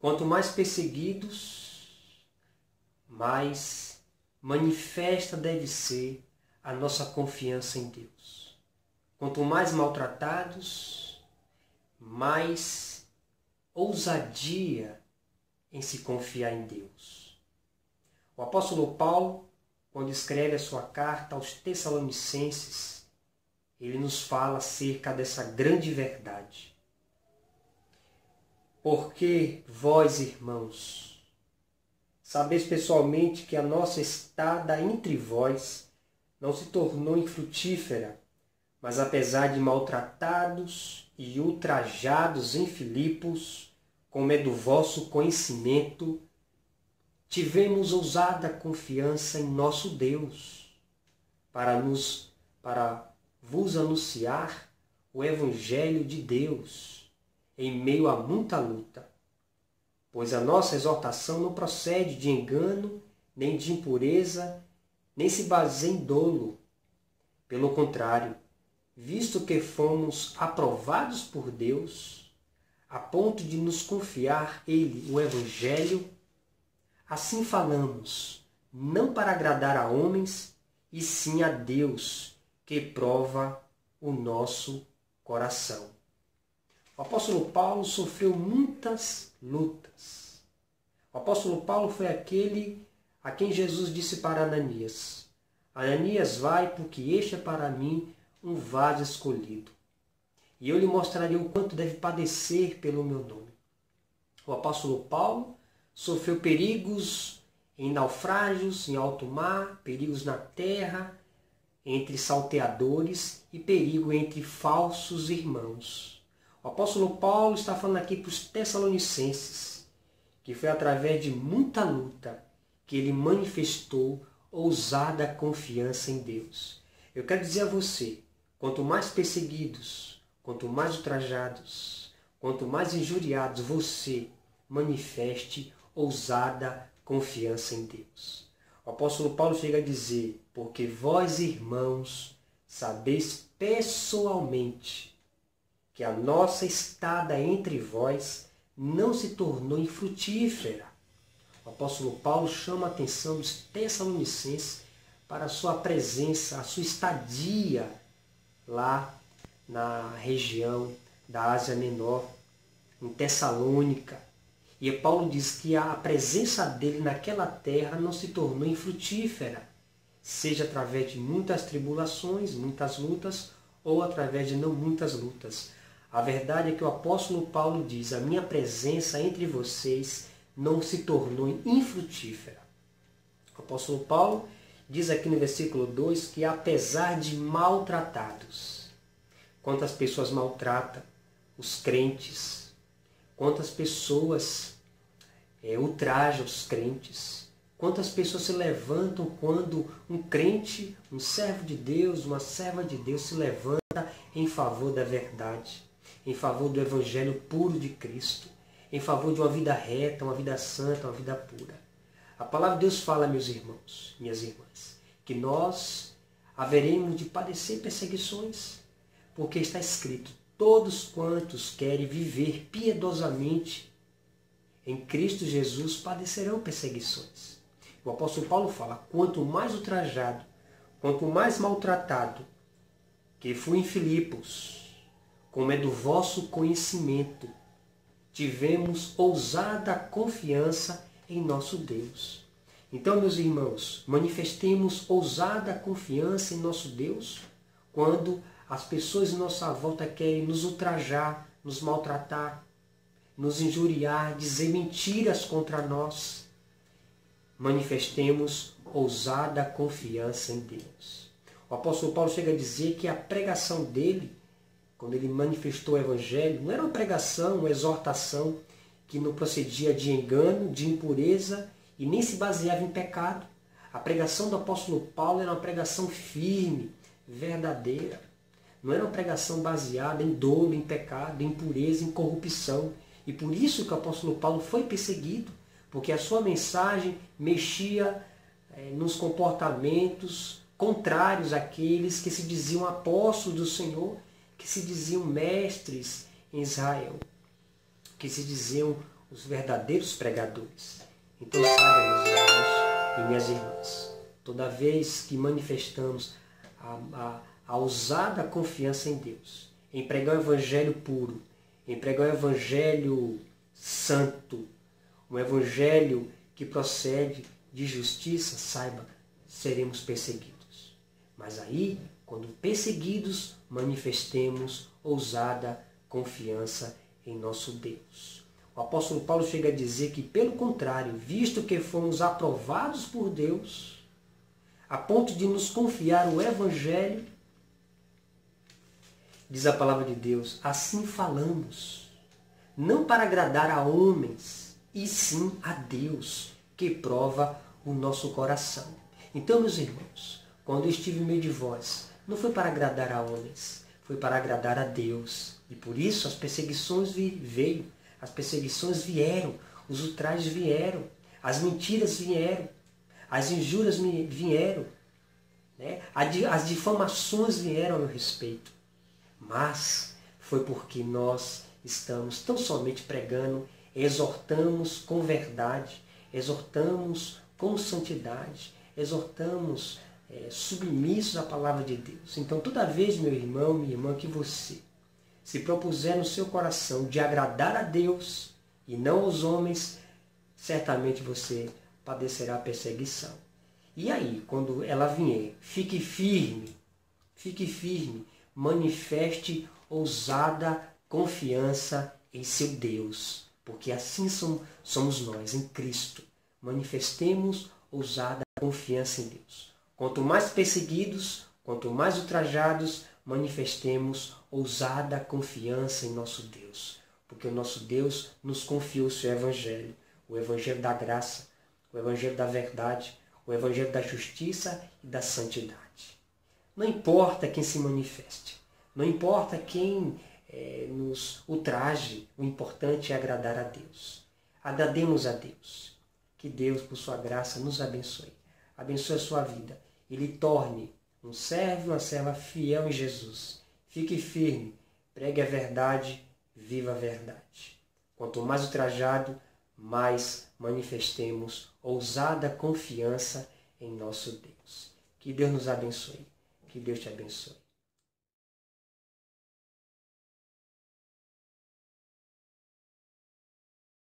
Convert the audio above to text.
Quanto mais perseguidos, mais manifesta deve ser a nossa confiança em Deus. Quanto mais maltratados, mais ousadia em se confiar em Deus. O apóstolo Paulo, quando escreve a sua carta aos Tessalonicenses, ele nos fala acerca dessa grande verdade. Porque vós, irmãos, sabeis pessoalmente que a nossa estada entre vós não se tornou infrutífera, mas apesar de maltratados e ultrajados em Filipos, como é do vosso conhecimento, tivemos ousada confiança em nosso Deus, para vos anunciar o Evangelho de Deus, em meio a muita luta. Pois a nossa exortação não procede de engano, nem de impureza, nem se baseia em dolo. Pelo contrário, visto que fomos aprovados por Deus, a ponto de nos confiar Ele o Evangelho, assim falamos, não para agradar a homens, e sim a Deus, que prova o nosso coração. O apóstolo Paulo sofreu muitas lutas. O apóstolo Paulo foi aquele a quem Jesus disse para Ananias: Ananias, vai, porque este é para mim um vaso escolhido. E eu lhe mostrarei o quanto deve padecer pelo meu nome. O apóstolo Paulo sofreu perigos em naufrágios, em alto mar, perigos na terra, entre salteadores e perigo entre falsos irmãos. O apóstolo Paulo está falando aqui para os Tessalonicenses que foi através de muita luta que ele manifestou ousada confiança em Deus. Eu quero dizer a você, quanto mais perseguidos, quanto mais ultrajados, quanto mais injuriados você manifeste ousada confiança em Deus. O apóstolo Paulo chega a dizer, porque vós, irmãos, sabeis pessoalmente que a nossa estada entre vós não se tornou infrutífera. O apóstolo Paulo chama a atenção dos Tessalonicenses para a sua presença, a sua estadia lá na região da Ásia Menor, em Tessalônica. E Paulo diz que a presença dele naquela terra não se tornou infrutífera, seja através de muitas tribulações, muitas lutas, ou através de não muitas lutas. A verdade é que o apóstolo Paulo diz, a minha presença entre vocês não se tornou infrutífera. O apóstolo Paulo diz aqui no versículo 2 que apesar de maltratados, quantas pessoas maltratam os crentes, quantas pessoas ultrajam os crentes, quantas pessoas se levantam quando um crente, um servo de Deus, uma serva de Deus se levanta em favor da verdade, em favor do Evangelho puro de Cristo, em favor de uma vida reta, uma vida santa, uma vida pura. A palavra de Deus fala, meus irmãos, minhas irmãs, que nós haveremos de padecer perseguições, porque está escrito, todos quantos querem viver piedosamente em Cristo Jesus padecerão perseguições. O apóstolo Paulo fala, quanto mais ultrajado, quanto mais maltratado, que fui em Filipos, como é do vosso conhecimento, tivemos ousada confiança em nosso Deus. Então, meus irmãos, manifestemos ousada confiança em nosso Deus quando as pessoas em nossa volta querem nos ultrajar, nos maltratar, nos injuriar, dizer mentiras contra nós. Manifestemos ousada confiança em Deus. O apóstolo Paulo chega a dizer que a pregação dele, quando ele manifestou o Evangelho, não era uma pregação, uma exortação que não procedia de engano, de impureza e nem se baseava em pecado. A pregação do apóstolo Paulo era uma pregação firme, verdadeira. Não era uma pregação baseada em dolo, em pecado, em impureza, em corrupção. E por isso que o apóstolo Paulo foi perseguido, porque a sua mensagem mexia nos comportamentos contrários àqueles que se diziam apóstolos do Senhor, que se diziam mestres em Israel, que se diziam os verdadeiros pregadores. Então saiba, meus irmãos e minhas irmãs, toda vez que manifestamos a ousada confiança em Deus, em pregar o evangelho puro, em pregar o evangelho santo, um evangelho que procede de justiça, saiba, seremos perseguidos. Mas aí, quando perseguidos, manifestemos ousada confiança em nosso Deus. O apóstolo Paulo chega a dizer que, pelo contrário, visto que fomos aprovados por Deus, a ponto de nos confiar o evangelho, diz a palavra de Deus, assim falamos, não para agradar a homens, e sim a Deus, que prova o nosso coração. Então, meus irmãos, quando eu estive em meio de vós, não foi para agradar a homens, foi para agradar a Deus. E por isso as perseguições veio, as perseguições vieram, os ultrajes vieram, as mentiras vieram, as injúrias vieram, né? As difamações vieram a meu respeito. Mas foi porque nós estamos tão somente pregando, exortamos com verdade, exortamos com santidade, exortamos submissos à palavra de Deus. Então, toda vez, meu irmão, minha irmã, que você se propuser no seu coração de agradar a Deus e não aos homens, certamente você padecerá perseguição. E aí, quando ela vier, fique firme, manifeste ousada confiança em seu Deus, porque assim somos nós, em Cristo. Manifestemos ousada confiança em Deus. Quanto mais perseguidos, quanto mais ultrajados, manifestemos ousada confiança em nosso Deus, porque o nosso Deus nos confiou o seu Evangelho, o Evangelho da graça, o Evangelho da verdade, o Evangelho da justiça e da santidade. Não importa quem se manifeste, não importa quem nos ultraje, o importante é agradar a Deus. Agrademos a Deus. Que Deus, por sua graça, nos abençoe. Abençoe a sua vida e lhe torne um servo e uma serva fiel em Jesus. Fique firme, pregue a verdade, viva a verdade. Quanto mais ultrajado, mais manifestemos ousada confiança em nosso Deus. Que Deus nos abençoe. Que Deus te abençoe.